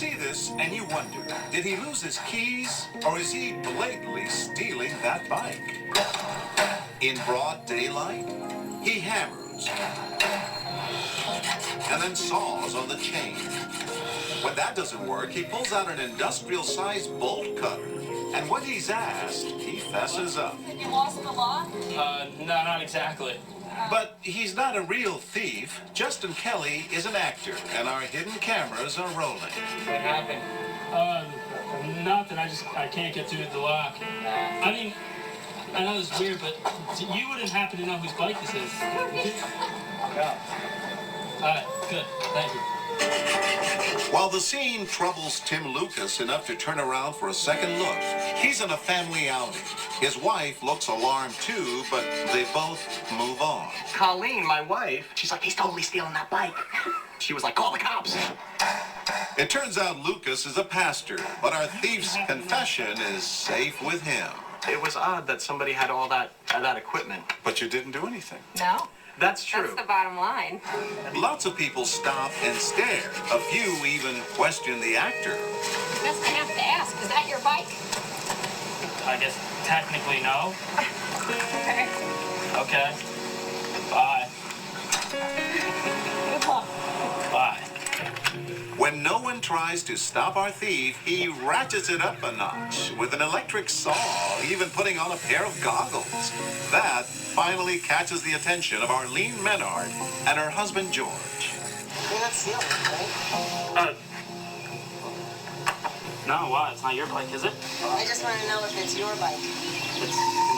see this and you wonder, did he lose his keys or is he blatantly stealing that bike? In broad daylight, he hammers and then saws on the chain. When that doesn't work, he pulls out an industrial-sized bolt cutter. And when he's asked, he fesses up. Have you lost the law? No, not exactly. But he's not a real thief. Justin Kelly is an actor, and our hidden cameras are rolling. What happened? Nothing. I can't get through the lock. I mean, I know it's weird, but you wouldn't happen to know whose bike this is. Yeah. All right, good. Thank you. While the scene troubles Tim Lucas enough to turn around for a second look, he's in a family outing. His wife looks alarmed too, but they both move on. Colleen, my wife, she's like, he's totally stealing that bike. She was like, call the cops. It turns out Lucas is a pastor, but our thief's confession is safe with him. It was odd that somebody had all that equipment. But you didn't do anything. No. That's true. That's the bottom line. Lots of people stop and stare. A few even question the actor. I guess I have to ask, is that your bike? I guess technically no. Okay. Okay. Bye. Good luck. Bye. When no one tries to stop our thief, he ratchets it up a notch with an electric saw, even putting on a pair of goggles. That finally catches the attention of Arlene Menard and her husband, George. You're not stealing, right? No, why? It's not your bike, is it? I just want to know if it's your bike.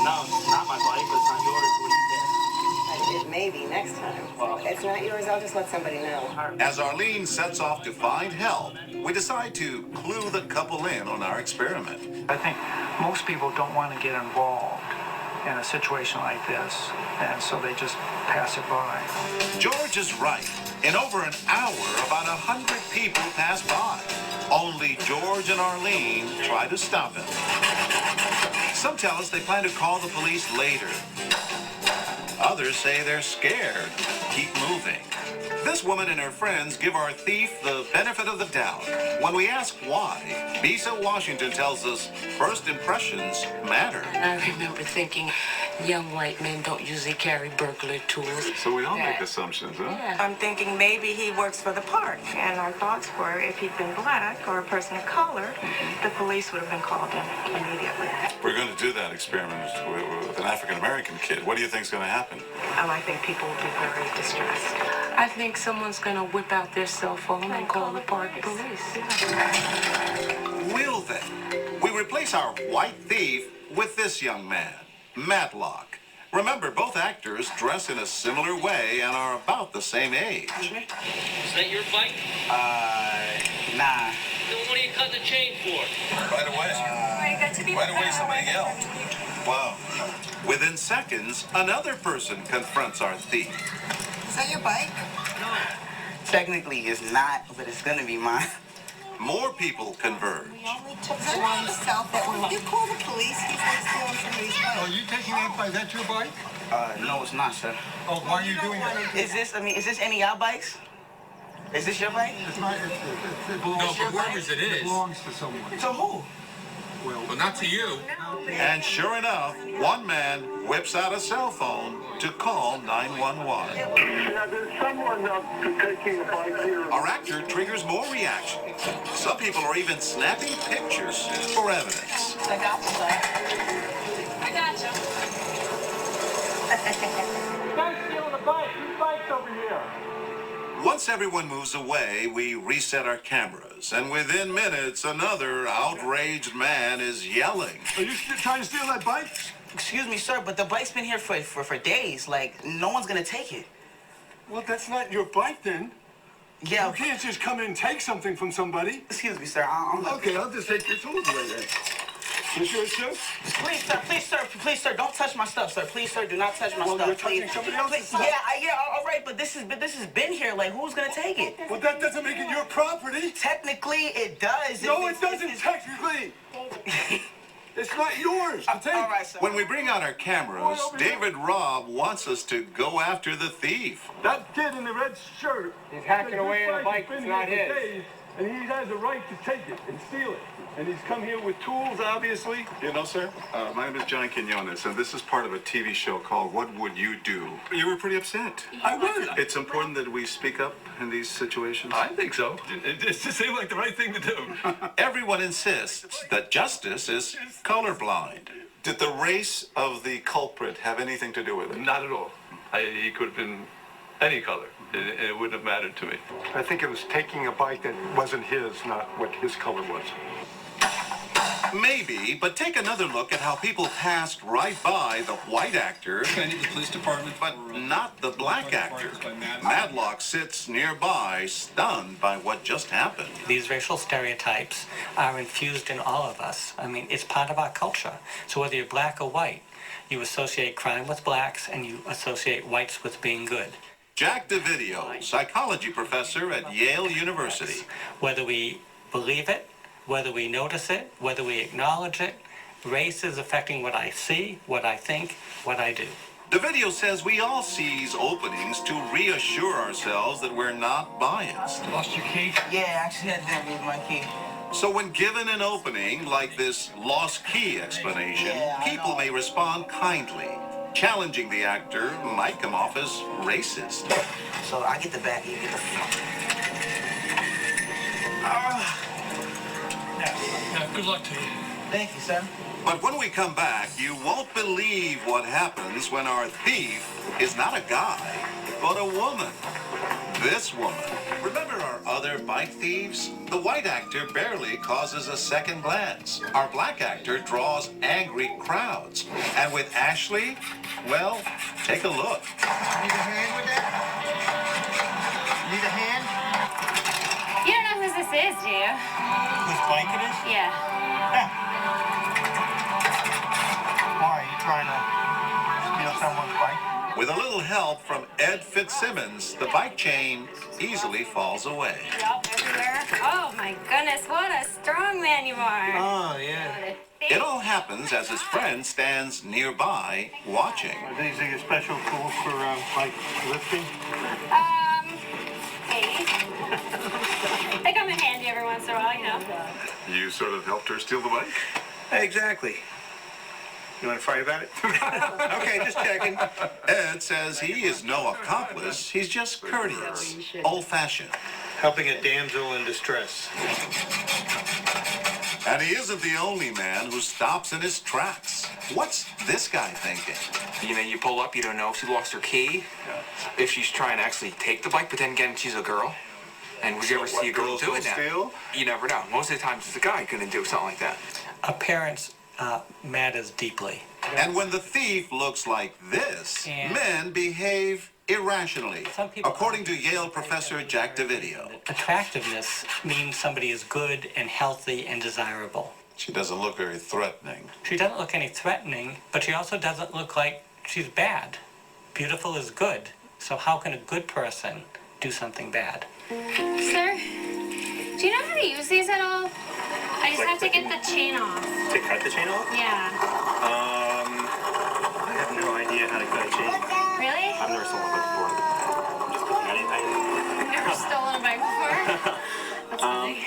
No, it's not my bike, but it's not yours. What do you care? It may be next time. Well, If it's not yours, I'll just let somebody know. As Arlene sets off to find help, we decide to clue the couple in on our experiment. I think most people don't want to get involved in a situation like this, and so they just pass it by. George is right. In over an hour, about 100 people pass by. Only George and Arlene try to stop him. Some tell us they plan to call the police later. Others say they're scared. Keep moving. This woman and her friends give our thief the benefit of the doubt. When we ask why, Bisa Washington tells us first impressions matter. I remember thinking young white men don't usually carry burglar tools. So we all make assumptions, huh? Yeah. I'm thinking maybe he works for the park, and our thoughts were if he'd been black or a person of color, the police would have been called in immediately. We're going to do that experiment with an African-American kid. What do you think's going to happen? I think people will be very distressed. I think someone's gonna whip out their cell phone and call the park police. Will they? We replace our white thief with this young man, Matlock. Remember, both actors dress in a similar way and are about the same age. Is that your bike? Nah. Then what are you cutting the chain for? Right away, somebody yelled. Wow. Within seconds, another person confronts our thief. Is that your bike? Technically, it's not, but it's going to be mine. More people converge. We only took the one cell phone. You call the police. He's like stealing somebody's bike. Are you taking that bike? That's your bike? No, it's not, sir. Oh, why are you doing that? Is this any of y'all bikes? Is this your bike? It's not. It belongs No, but whoever's it It is. belongs to someone. To who? Well, not to you. And sure enough, one man whips out a cell phone to call 911. Yeah, there's someone taking a bike here. Our actor triggers more reaction. Some people are even snapping pictures for evidence. I got the bike. I got you. Guy's stealing the bike. Whose bike's over here? Once everyone moves away, we reset our cameras, and within minutes, another outraged man is yelling. Are you trying to steal that bike? Excuse me, sir, but the bike's been here for days. Like, no one's going to take it. Well, that's not your bike then. Yeah. You can't just come in and take something from somebody. Excuse me, sir. I'm not... Okay, I'll just take your tools away then. You sure, sir? Please, sir, don't touch my stuff, sir. Please, sir, do not touch my Well, stuff. you're touching Please. somebody else's stuff. Yeah, all right, but this has been here. Like, who's gonna take it? Well, that doesn't make it your property. Technically, it does. No, it doesn't technically. It's not yours. All right, sir. When we bring out our cameras, David Robb wants us to go after the thief. That kid in the red shirt. He's hacking away at a bike that's not his. And he has a right to take it and steal it. And he's come here with tools, obviously. You know, sir, my name is John Quinones, and this is part of a TV show called What Would You Do? You were pretty upset. I was. It's important that we speak up in these situations. I think so. It just seemed like the right thing to do. Everyone insists that Justice is colorblind. Did the race of the culprit have anything to do with it? Not at all. He could have been any color. It wouldn't have mattered to me. I think it was taking a bike that wasn't his, not what his color was. Maybe, but take another look at how people passed right by the white actor, The police department, but not the black actor. Madlock sits nearby, stunned by what just happened. These racial stereotypes are infused in all of us. I mean, it's part of our culture. So whether you're black or white, you associate crime with blacks and you associate whites with being good. Jack DeVideo, psychology professor at Yale University. Whether we believe it, whether we notice it, whether we acknowledge it, race is affecting what I see, what I think, what I do. DeVideo says we all seize openings to reassure ourselves that we're not biased. Lost your key? Yeah, I actually had to lose my key. So when given an opening like this lost key explanation, people may respond kindly. Challenging the actor might come off as racist. So I get the back, you get the front. Yeah, good luck to you. Thank you, sir. But when we come back, you won't believe what happens when our thief is not a guy, but a woman. This woman. Remember our other bike thieves? The white actor barely causes a second glance. Our black actor draws angry crowds. And with Ashley, well, take a look. Need a hand with that? Need a hand? You don't know whose this is, do you? Whose bike it is? Yeah. Why, are you trying to steal someone's bike? With a little help from Ed Fitzsimmons, the bike chain easily falls away. Yup, everywhere. Oh my goodness, what a strong man you are. Oh, yeah. It all happens as his friend stands nearby watching. Are these your special tools for bike lifting? Maybe. They come in handy every once in a while, you know. You sort of helped her steal the bike? Exactly. You want to fight about it? Okay, just checking. Ed says he is no accomplice, he's just courteous, old-fashioned. Helping a damsel in distress. And he isn't the only man who stops in his tracks. What's this guy thinking? You know, you pull up, you don't know if she lost her key, if she's trying to actually take the bike, but then again, she's a girl. And would you ever see a girl doing that? Steal? You never know. Most of the times, it's a guy gonna do something like that. Appearance matters deeply. And when the thief looks like this, men behave irrationally, according to Yale professor Jack DeVideo. Attractiveness means somebody is good and healthy and desirable. She doesn't look very threatening. She doesn't look any threatening, but she also doesn't look like she's bad. Beautiful is good. So how can a good person do something bad? Sir, do you know how to use these at all? I just have to get the chain off. To cut the chain off? Yeah. I have no idea how to cut a chain. Really? I've never stolen a bike before. I'm just looking at it. Never stolen a bike before? That's funny.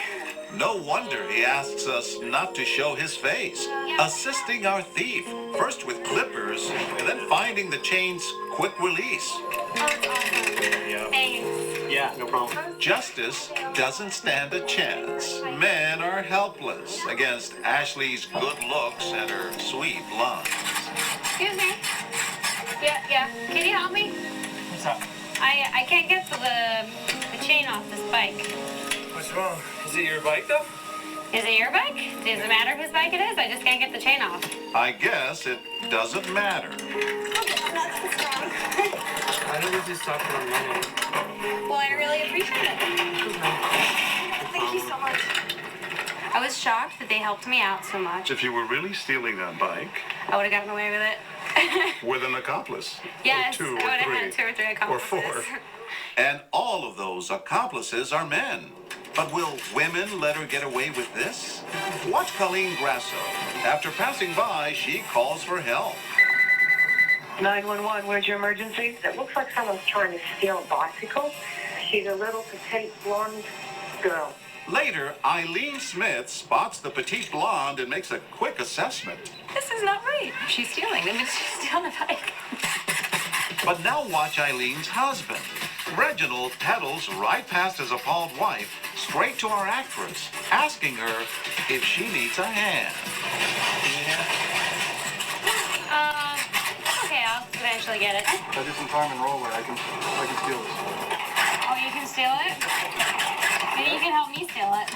No wonder he asks us not to show his face, assisting our thief, first with clippers, and then finding the chain's quick release. Oh, that's awesome. Thanks. Yeah, no problem. Justice doesn't stand a chance. Men are helpless against Ashley's good looks and her sweet lines. Excuse me. Yeah. Can you help me? What's up? I can't get the chain off this bike. What's wrong? Is it your bike, though? Is it your bike? Does it matter whose bike it is? I just can't get the chain off. I guess it doesn't matter. I know we just talked about money. Well, I really appreciate it. Thank you so much. I was shocked that they helped me out so much. If you were really stealing that bike I would have gotten away with it. with an accomplice. Yes, or two, I or would have three, had 2 or 3 or accomplices. 4. And all of those accomplices are men. But will women let her get away with this? Watch Colleen Grasso. After passing by, she calls for help. 911, where's your emergency? It looks like someone's trying to steal a bicycle. She's a little petite blonde girl. Later, Eileen Smith spots the petite blonde and makes a quick assessment. This is not right. She's stealing. They mean she's stealing a bike. But now watch Eileen's husband. Reginald pedals right past his appalled wife, straight to our actress, asking her if she needs a hand. Okay, I'll eventually get it. I did some time in roller. I can steal this. Oh, you can steal it? Maybe you can help me steal it.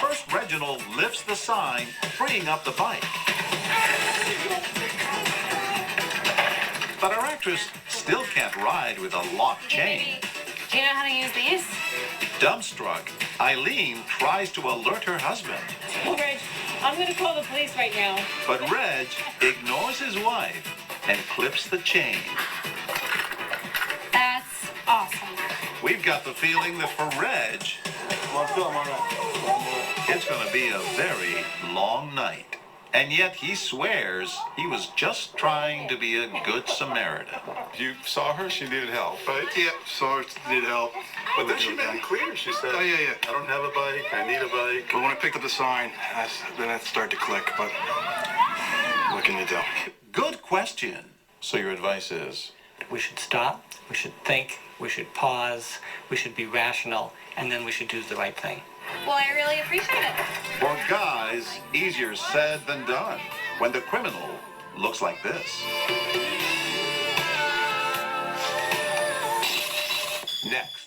First, Reginald lifts the sign, freeing up the bike. But our actress still can't ride with a locked chain. Do you know how to use these? Dumbstruck, Eileen tries to alert her husband. Oh, Reg, I'm going to call the police right now. But Reg ignores his wife and clips the chain. That's awesome. We've got the feeling that for Reg, it's going to be a very long night. And yet he swears he was just trying to be a good Samaritan. You saw her, she needed help, right? Yeah, saw her, needed help. But then she made it clear. She said, Oh, yeah. I don't have a bike, I need a bike. But when I picked up the sign, then it started to click. But what can you do? Good question. So your advice is? We should stop, we should think, we should pause, we should be rational, and then we should do the right thing. Well, I really appreciate it. For guys, easier said than done when the criminal looks like this. Next.